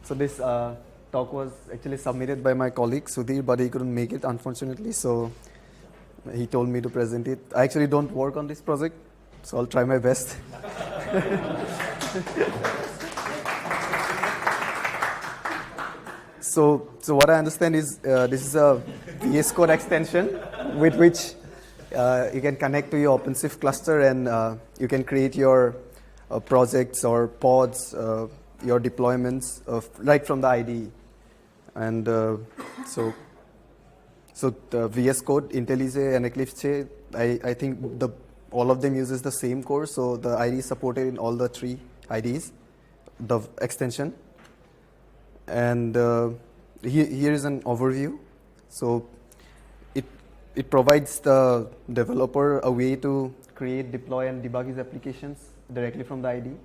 So this talk was actually submitted by my colleague Sudhir, but he couldn't make it, unfortunately. So he told me to present it. I actually don't work on this project, so I'll try my best. So what I understand is this is a VSCode extension with which you can connect to your OpenShift cluster, and you can create your projects or pods, your deployments right from the IDE. And so the VSCode, IntelliJ, and Eclipse, I think all of them uses the same core. So the IDE is supported in all the three IDEs, the extension. And here is an overview. So it provides the developer a way to create, deploy, and debug his applications directly from the IDE.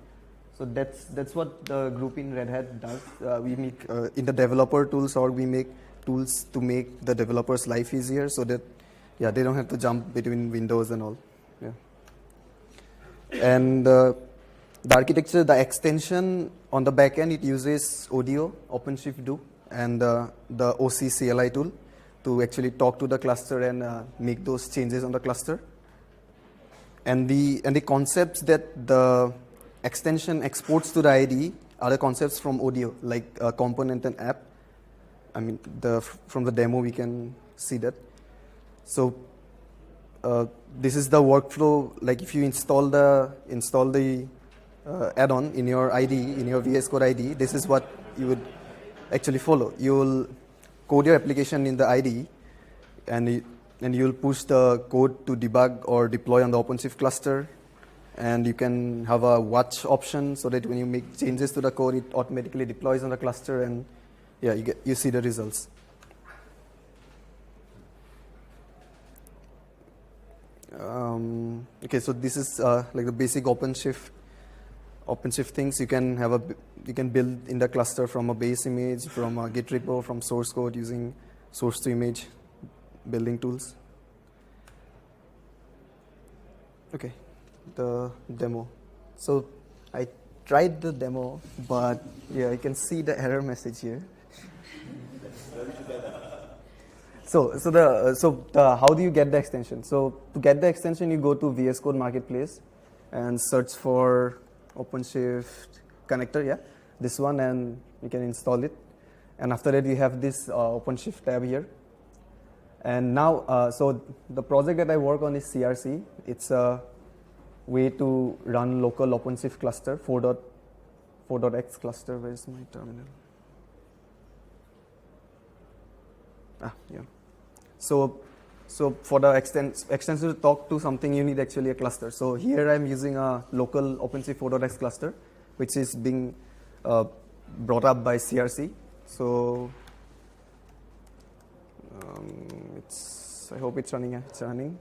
So that's what the group in Red Hat does. We make in the developer tools, or we make tools to make the developers' life easier, so that they don't have to jump between windows and all. Yeah. And the architecture, the extension on the back end, it uses Odeo, OpenShift Do, and the OC CLI tool to actually talk to the cluster and make those changes on the cluster. And the concepts that the extension exports to the IDE are the concepts from Odeo, like component and app. I mean, from the demo we can see that. So this is the workflow. Like if you install the add-on in your IDE, in your VS Code IDE, this is what you would actually follow. You will code your application in the IDE, and you'll push the code to debug or deploy on the OpenShift cluster. And you can have a watch option, so that when you make changes to the code, it automatically deploys on the cluster, and you see the results. Okay, so this is like the basic OpenShift things. You can build in the cluster from a base image, from a Git repo, from source code, using source to image building tools. Okay, the demo. So I tried the demo, but you can see the error message here. So how do you get the extension? So to get the extension, you go to VSCode Market Place and search for OpenShift connector, this one, and you can install it. And after that, you have this OpenShift tab here. And now, so the project that I work on is CRC. It's a way to run local OpenShift cluster, 4.x cluster. Where's my terminal? So for the extension to talk to something, you need actually a cluster. So here I'm using a local OpenShift 4.x cluster, which is being brought up by CRC. So I hope it's running. It's running.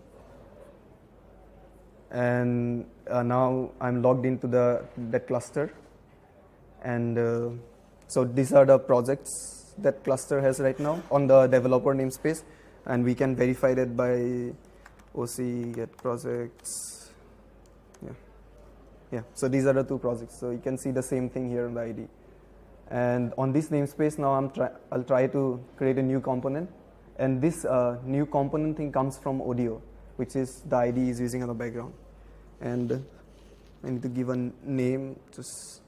And now I'm logged into that cluster. And so these are the projects that cluster has right now on the developer namespace. And we can verify that by OC get projects. So these are the two projects. So you can see the same thing here in the IDE. And on this namespace now, I'll try to create a new component. And this new component thing comes from Odeo, which is the IDE is using on the background. And I need to give a name, just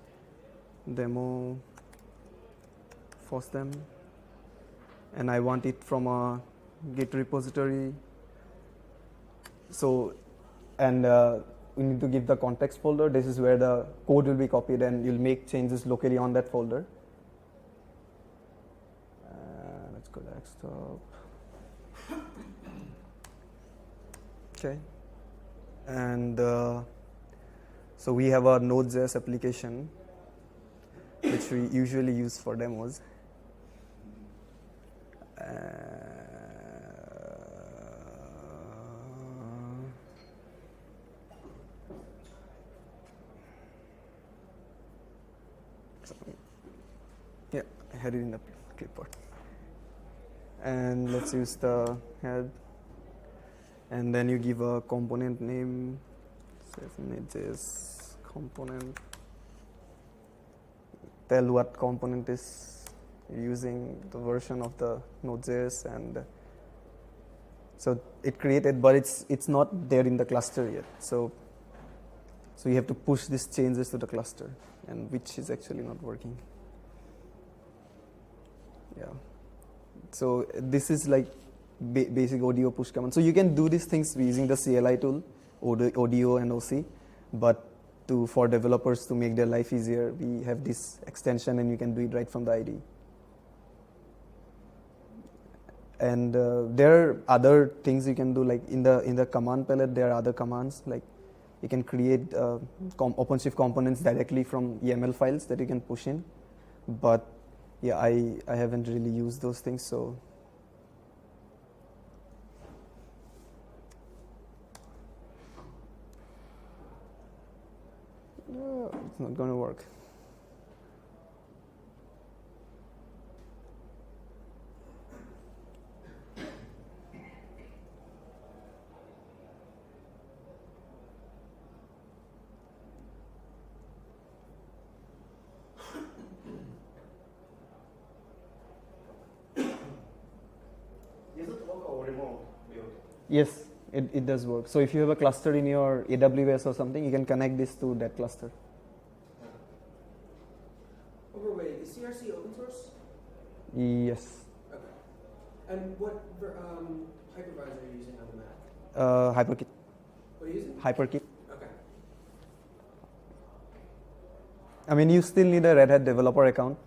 demo FOSDEM. And I want it from a Git repository. So, and we need to give the context folder. This is where the code will be copied, and you'll make changes locally on that folder. Let's go desktop. Okay. And so we have a Node.js application, which we usually use for demos. I had it in the clipboard. And let's use the head. And then you give a component name, says Node.js component. tell what component is using the version of the Node.js, and so it created, but it's not there in the cluster yet. So you have to push these changes to the cluster, and which is actually not working. Yeah. So this is like basic audio push command. So you can do these things using the CLI tool, audio and OC, but for developers to make their life easier, we have this extension, and you can do it right from the IDE. And there are other things you can do, like in the command palette, there are other commands, like you can create OpenShift components directly from YAML files that you can push in. But yeah, I haven't really used those things, so. It's not going to work. Is it work or remote build? Yes, it does work. So if you have a cluster in your AWS or something, you can connect this to that cluster. Wait, is CRC open source? Yes. Okay. And what hypervisor are you using on the Mac? HyperKit. What are you using? HyperKit. Okay. I mean, you still need a Red Hat developer account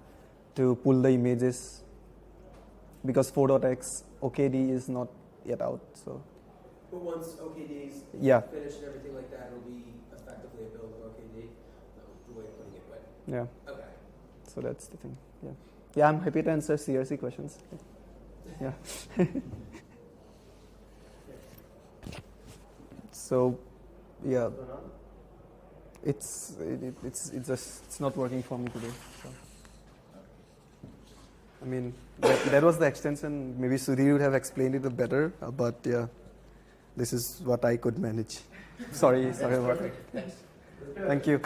to pull the images, because 4.x OKD is not yet out. So. But once OKD's finished and everything like that, it'll be effectively a build of OKD. The way of putting it, but yeah. Okay. So that's the thing. Yeah. Yeah, I'm happy to answer CRC questions. Yeah. So, yeah. It's not working for me today. So. I mean, that was the extension. Maybe Sudhir would have explained it better, but yeah, this is what I could manage. Sorry about that. Thank you.